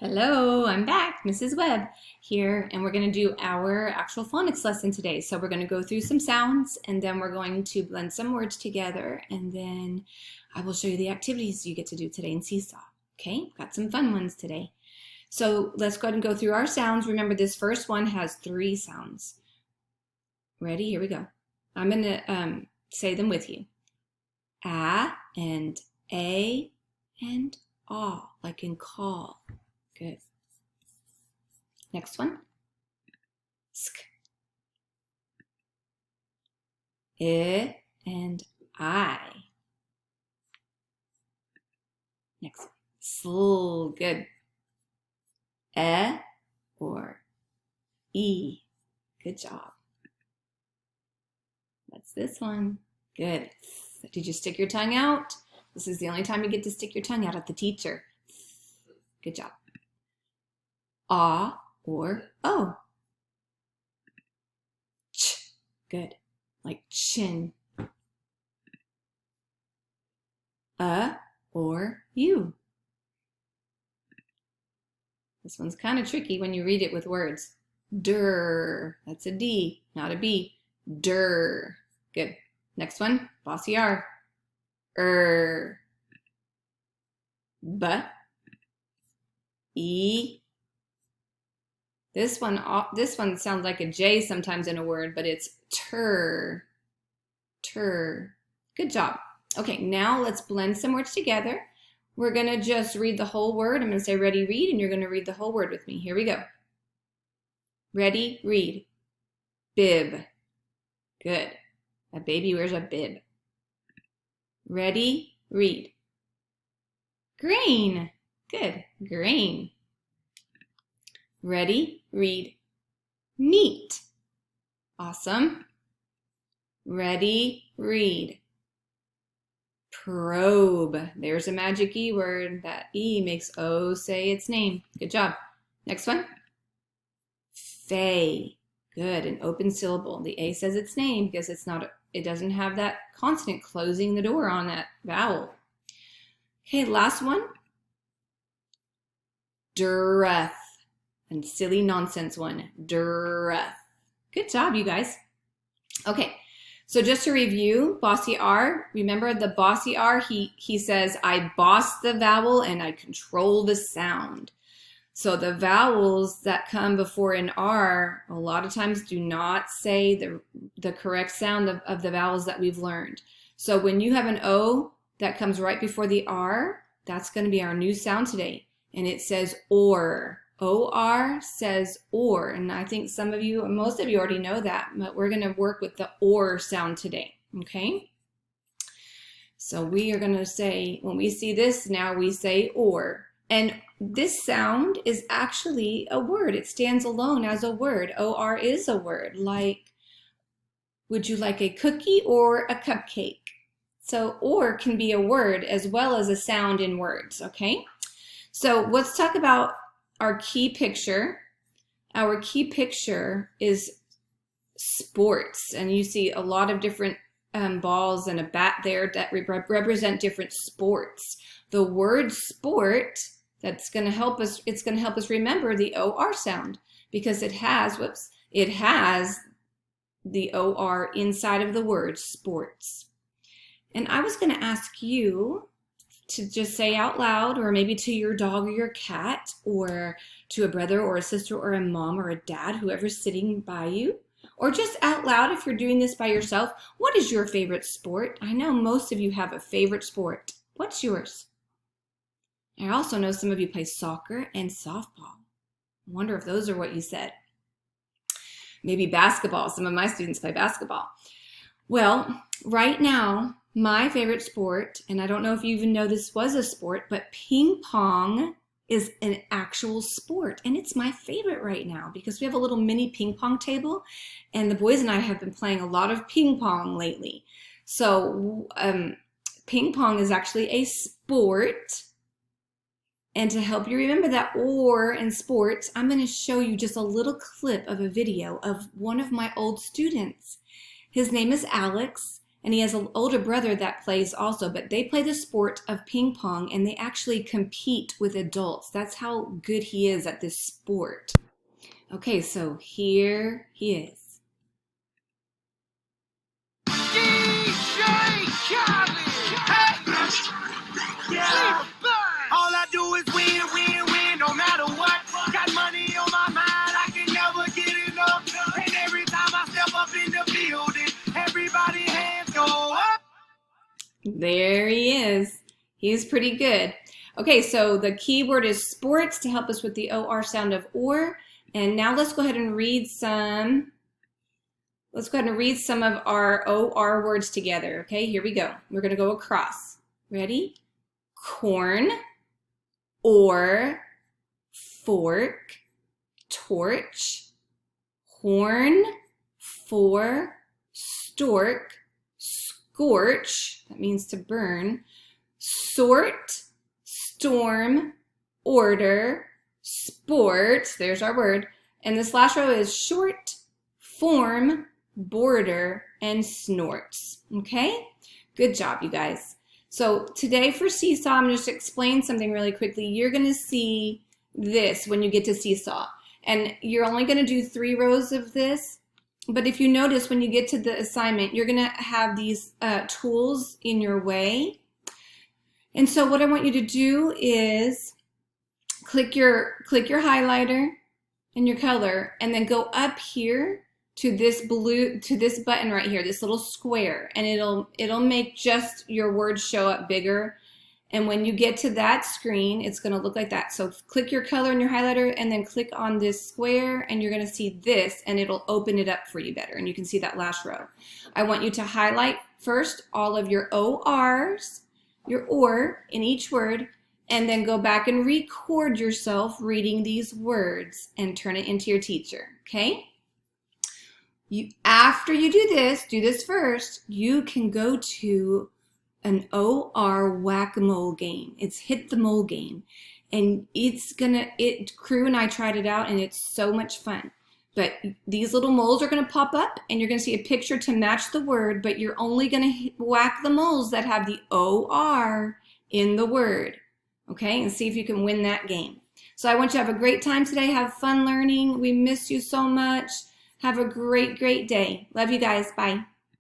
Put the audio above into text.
Hello, I'm back, Mrs. Webb here, and we're going to do our actual phonics lesson today. So we're going to go through some sounds, and then we're going to blend some words together, and then I will show you the activities you get to do today in Seesaw. Okay, got some fun ones today. So let's go ahead and go through our sounds. Remember, this first one has 3 sounds. Ready? Here we go. I'm going to say them with you. A and A and ah, like in call. Good. Next one. Sk. I and I. Next one. Sl. Good. E or E. Good job. What's this one? Good. Did you stick your tongue out? This is the only time you get to stick your tongue out at the teacher. Good job. Ah or O. Ch. Good. Like chin. Or U. This one's kind of tricky when you read it with words. Der. That's a D, not a B. Der. Good. Next one. Bossy R. B. E. This one sounds like a J sometimes in a word, but it's tur. Tur. Good job. Okay, now let's blend some words together. We're going to just read the whole word. I'm going to say ready, read, and you're going to read the whole word with me. Here we go. Ready, read. Bib. Good. A baby wears a bib. Ready, read. Grain. Good. Grain. Ready, read. Meat. Awesome. Ready, read. Probe. There's a magic E word. That E makes O say its name. Good job. Next one. Fay. Good. An open syllable. The A says its name because it doesn't have that consonant closing the door on that vowel. Okay, last one. Dureth. And silly nonsense one. Dureth. Good job, you guys. Okay, so just to review, bossy R. Remember the bossy R, he says, I boss the vowel and I control the sound. So the vowels that come before an R, a lot of times do not say the correct sound of the vowels that we've learned. So when you have an O that comes right before the R, that's going to be our new sound today. And it says or. O-R says or, and I think most of you already know that, but we're going to work with the or sound today, okay? So we are going to say, when we see this now, we say or. And this sound is actually a word. It stands alone as a word. O-R is a word, like, would you like a cookie or a cupcake? So or can be a word as well as a sound in words, okay? So let's talk about our key picture. Our key picture is sports, and you see a lot of different balls and a bat there that represent different sports. The word sport, that's going to help us, it's going to help us remember the OR sound because it has the OR inside of the word sports. And I was going to ask you to just say out loud, or maybe to your dog or your cat, or to a brother or a sister or a mom or a dad, whoever's sitting by you, or just out loud if you're doing this by yourself, what is your favorite sport? I know most of you have a favorite sport. What's yours? I also know some of you play soccer and softball. I wonder if those are what you said. Maybe basketball. Some of my students play basketball. Well, right now, my favorite sport, and I don't know if you even know this was a sport, but ping pong is an actual sport. And it's my favorite right now because we have a little mini ping pong table, and the boys and I have been playing a lot of ping pong lately. So ping pong is actually a sport. And to help you remember that or in sports, I'm going to show you just a little clip of a video of one of my old students. His name is Alex. And he has an older brother that plays also, but they play the sport of ping pong and they actually compete with adults. That's how good he is at this sport. Okay, so here he is. DJ Khaled! Hey! Yeah! All I do is win, win, win, no matter what. Got money on my mind, I can never get enough. And every time I step up in the building, everybody hands go up. There he is. He's pretty good. Okay, so the keyword is sports to help us with the OR sound of or. And now let's go ahead and read some. Let's go ahead and read some of our OR words together. Okay, here we go. We're going to go across. Ready? Corn, or, fork, torch, horn, for, stork, scorch, that means to burn, sort, storm, order, sport, there's our word, and this last row is short, form, border, and snorts. Okay? Good job, you guys. So today for Seesaw, I'm going to just explain something really quickly. You're going to see this when you get to Seesaw. And you're only going to do 3 rows of this. But if you notice, when you get to the assignment, you're going to have these tools in your way. And so what I want you to do is click your highlighter and your color, and then go up here to this button right here, this little square, and it'll make just your words show up bigger. And when you get to that screen, it's going to look like that. So click your color and your highlighter, and then click on this square, and you're going to see this, and it'll open it up for you better. And you can see that last row. I want you to highlight first all of your ORs, your or in each word, and then go back and record yourself reading these words and turn it into your teacher. Okay? After you do this first, you can go to an OR whack-a-mole game. It's hit the mole game. And Crew and I tried it out, and it's so much fun. But these little moles are gonna pop up, and you're gonna see a picture to match the word, but you're only gonna whack the moles that have the OR in the word. Okay, and see if you can win that game. So I want you to have a great time today. Have fun learning. We miss you so much. Have a great, great day. Love you guys. Bye.